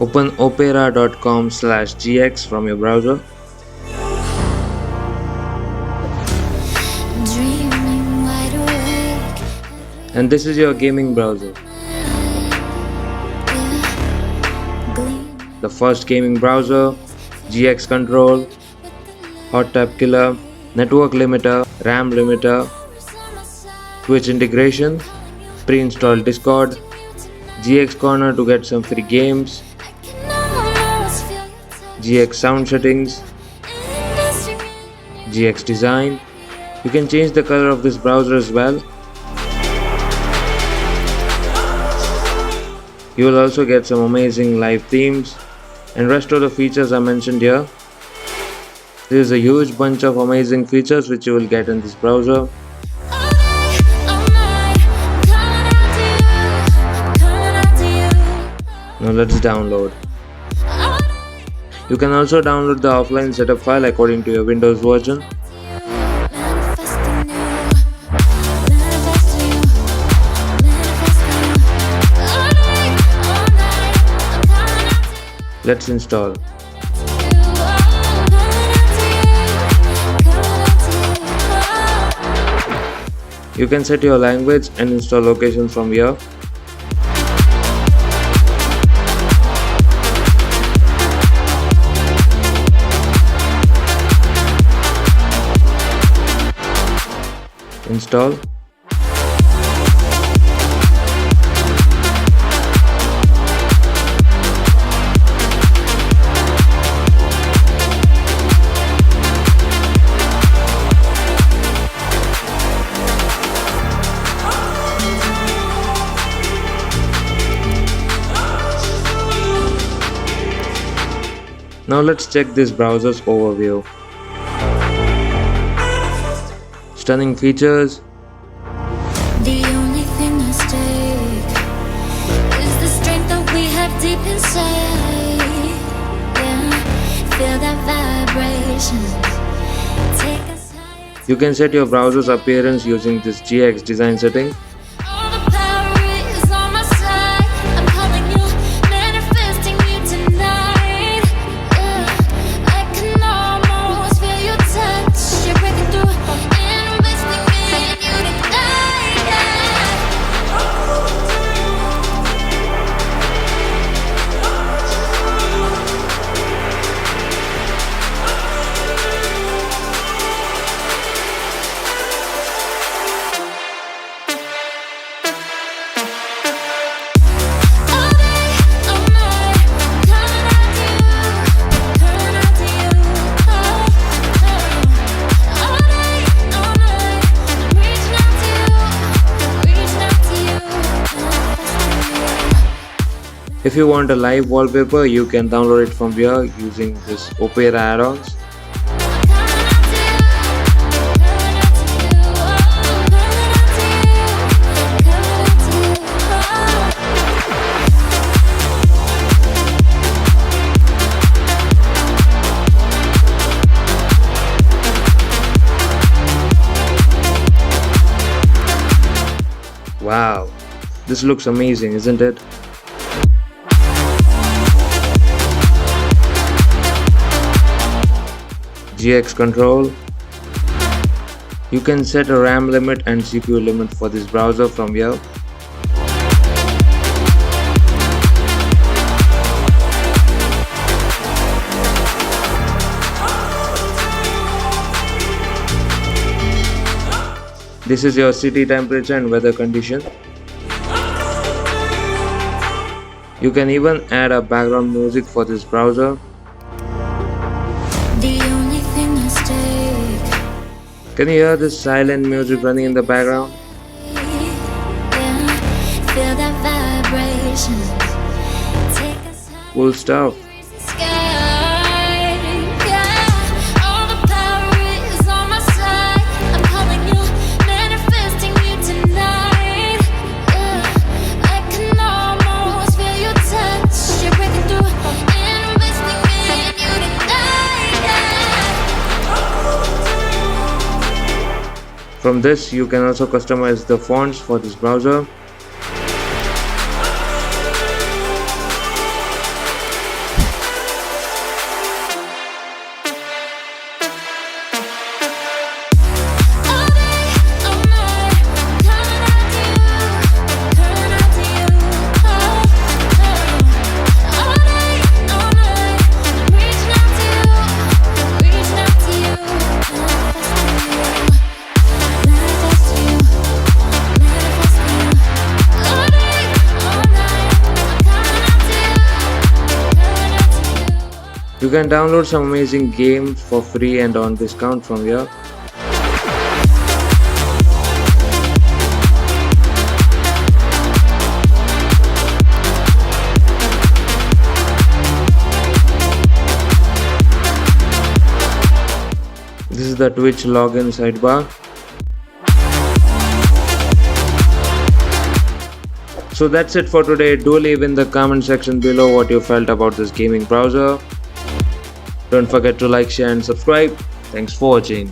Open opera.com/gx from your browser. Dreaming wide awake. And this is your gaming browser. The first gaming browser, GX control, hot tab killer, network limiter, RAM limiter, Twitch integration, pre-installed Discord, GX corner to get some free games, GX sound settings, GX design. You can change the color of this browser as well. You will also get some amazing live themes and rest of the features are mentioned here. There is a huge bunch of amazing features which you will get in this browser. Now let's download. You can also download the offline setup file according to your Windows version. Let's install. You can set your language and install locations from here. Install. Now let's check this browser's overview. Stunning features. The only thing at stake is the strength that we have deep inside. Yeah, feel that vibration. Take us higher. You can set your browser's appearance using this GX design setting. All the power is on my side. I'm calling you, manifesting you tonight. Yeah, I can almost feel your touch. You're breaking through, investing me in you tonight. Yeah. All day, all night, coming out to you, coming out to you. All day, all night, I'm reaching out to you, reaching out to you, manifesting you. If you want a live wallpaper, you can download it from here using this Opera add-ons. Wow, this looks amazing, isn't it? GX control. You can set a RAM limit and CPU limit for this browser from here. This is your city temperature and weather condition. You can even add a background music for this browser. The only thing at stake. Can you hear this silent music running in the background? Yeah, feel that vibration. Take us higher. Cool stuff. Sky, yeah. All the power is on my side. I'm calling you, manifesting you tonight. Yeah, I can almost feel your touch. You're breaking through, investing me in you tonight. Yeah. From this, you can also customize the fonts for this browser. You can download some amazing games for free and on discount from here. This is the Twitch login sidebar. So that's it for today. Do leave in the comment section below what you felt about this gaming browser. Don't forget to like, share and subscribe. Thanks for watching.